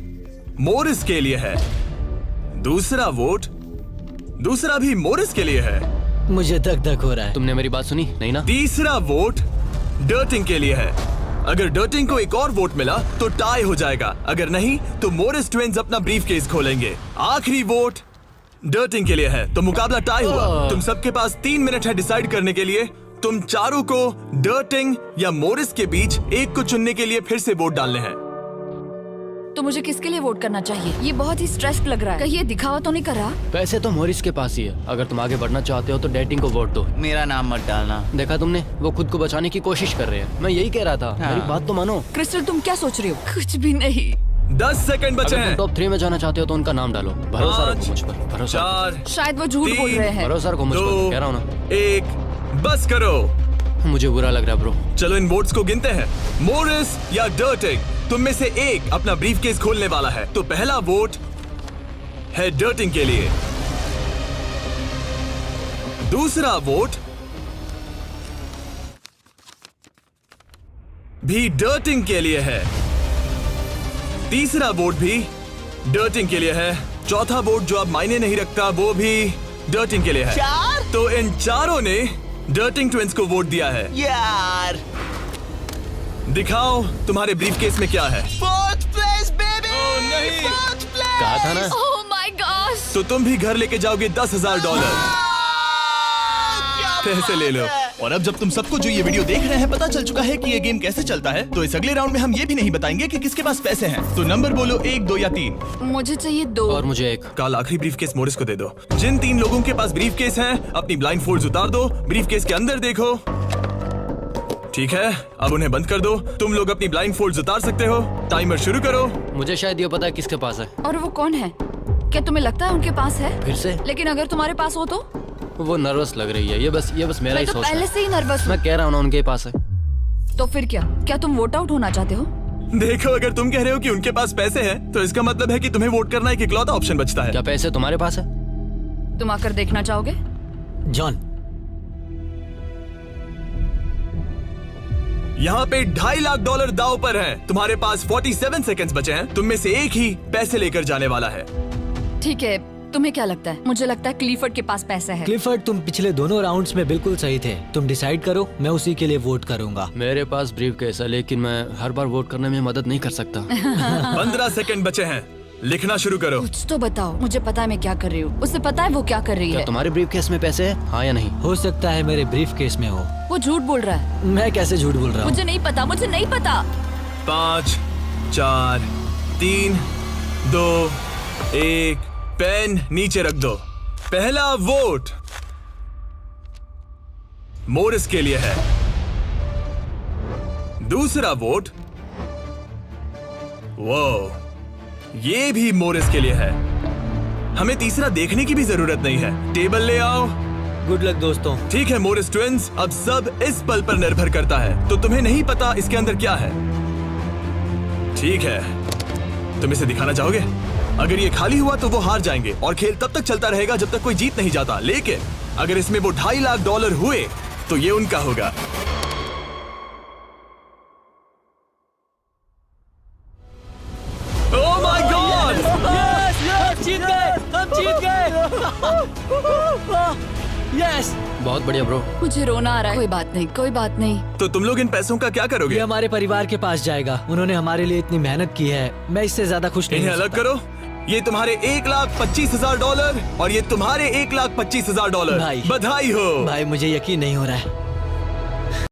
मोरिस के लिए है। दूसरा भी मोरिस के लिए है। मुझे धक धक हो रहा है। तुमने मेरी बात सुनी नहीं ना? तीसरा वोट डर्टिंग के लिए है। अगर डर्टिंग को एक और वोट मिला तो टाई हो जाएगा, अगर नहीं तो मोरिस ट्विंस अपना ब्रीफकेस खोलेंगे। आखिरी वोट डर्टिंग के लिए है, तो मुकाबला टाई हुआ। तुम सबके पास 3 मिनट है डिसाइड करने के लिए। तुम चारों को डर्टिंग या मोरिस के बीच एक को चुनने के लिए फिर से वोट डालने हैं। तो मुझे किसके लिए वोट करना चाहिए? ये बहुत ही स्ट्रेस्ड लग रहा है। कहीं ये दिखावा तो नहीं कर रहा? पैसे तो मॉरिस के पास ही है। अगर तुम आगे बढ़ना चाहते हो तो डेटिंग को वोट दो। मेरा नाम मत डालना। देखा तुमने, वो खुद को बचाने की कोशिश कर रहे हैं। मैं यही कह रहा था। मेरी बात तो मानो। क्रिस्टल, तुम क्या सोच रही हो? कुछ भी नहीं। 10 सेकंड बचे अगर हैं। तुम टॉप 3 में जाना चाहते हो तो उनका नाम डालो। भरोसा रखो मुझ पर। भरोसा 4, शायद वो झूठ बोल रहे हैं। भरोसा रखो मुझ पर, कह रहा हूँ ना। 1 बस करो। मुझे बुरा लग रहा है ब्रो। चलो इन वोट्स को गिनते हैं। मोरिस या डर्टिंग, तुम में से एक अपना ब्रीफकेस खोलने वाला है। तो पहला वोट है डर्टिंग के लिए। दूसरा वोट भी डर्टिंग के लिए है। तीसरा वोट भी डर्टिंग के लिए है। चौथा वोट जो अब मायने नहीं रखता वो भी डर्टिंग के लिए है। 4? तो इन चारों ने डर्टिंग ट्विंस को वोट दिया है। यार, दिखाओ तुम्हारे ब्रीफकेस में क्या है। 4th place baby। नहीं। 4th place। कहा था ना। Oh my God. तो तुम भी घर लेके जाओगे $10,000। पैसे ले लो। और अब जब तुम सबको जो ये वीडियो देख रहे हैं पता चल चुका है कि ये गेम कैसे चलता है, तो इस अगले राउंड में हम ये भी नहीं बताएंगे कि किसके पास पैसे हैं। तो नंबर बोलो 1, 2 या 3। मुझे चाहिए 2। और मुझे 1। कल आखिरी ब्रीफकेस मोरिस को दे दो। जिन 3 लोगों के पास ब्रीफकेस हैं, अपनी ब्लाइंड फोल्ड्स उतार दो। ब्रीफकेस के अंदर देखो। ठीक है, अब उन्हें बंद कर दो। तुम लोग अपनी ब्लाइंड फोल्ड्स उतार सकते हो। टाइमर शुरू करो। मुझे शायद ये पता है किसके पास है। और वो कौन है? क्या तुम्हें लगता है उनके पास है? फिर से लेकिन अगर तुम्हारे पास हो तो? वो नर्वस लग रही है। ये बस मेरा मैं ही तो सोच पहले से ही नर्वस हूँ। मैं कह रहा हूँ ना उनके पास है। तो फिर क्या तुम वोट आउट होना चाहते हो? देखो, अगर तुम कह रहे हो कि उनके पास पैसे हैं, तो इसका मतलब है कि तुम्हें वोट करना एक इकलौता ऑप्शन बचता है। क्या पैसे तुम्हारे पास है? तुम आकर देखना चाहोगे? जॉन, यहाँ पे $2.5 लाख दाव पर हैं। तुम्हारे पास 47 सेकंड्स बचे हैं। तुम में से एक ही पैसे लेकर जाने वाला है। ठीक है, तुम्हें क्या लगता है? मुझे लगता है क्लिफर्ड के पास पैसा है। क्लिफर्ड, तुम पिछले दोनों राउंड्स में बिल्कुल सही थे। तुम डिसाइड करो, मैं उसी के लिए वोट करूंगा। मेरे पास ब्रीफकेस है, लेकिन मैं हर बार वोट करने में मदद नहीं कर सकता। 15 सेकंड बचे हैं। लिखना शुरू करो। कुछ तो बताओ। मुझे पता है मैं क्या कर रही हूँ। उसे पता है वो क्या कर रही क्या है। तुम्हारे ब्रीफकेस में पैसे हैं? हाँ या नहीं? हो सकता है मेरे ब्रीफकेस में हो। वो झूठ बोल रहा है। मैं कैसे झूठ बोल रहा हूँ? मुझे नहीं पता। 5, 4, 3, 2, 1। पेन नीचे रख दो। पहला वोट मोरिस के लिए है। दूसरा वोट ये भी मोरिस के लिए है। हमें तीसरा देखने की भी जरूरत नहीं है। टेबल ले आओ। गुड लक दोस्तों। ठीक है मोरिस ट्विंस, अब सब इस पल पर निर्भर करता है। तो तुम्हें नहीं पता इसके अंदर क्या है। ठीक है, तुम इसे दिखाना चाहोगे? अगर ये खाली हुआ तो वो हार जाएंगे और खेल तब तक चलता रहेगा जब तक कोई जीत नहीं जाता। लेकिन अगर इसमें वो $2.5 लाख हुए तो ये उनका होगा। Oh my God! जीत गए, हम जीत गए। यस, बहुत बढ़िया ब्रो। मुझे रोना आ रहा है। कोई बात नहीं, कोई बात नहीं। तो तुम लोग इन पैसों का क्या ये करोगे? हमारे परिवार के पास जाएगा। उन्होंने हमारे लिए इतनी मेहनत की है, मैं इससे ज्यादा खुश नहीं इन्हें हो अलग सकता। करो। ये तुम्हारे $1,25,000 और ये तुम्हारे $1,25,000। भाई। बधाई हो। भाई मुझे यकीन नहीं हो रहा है।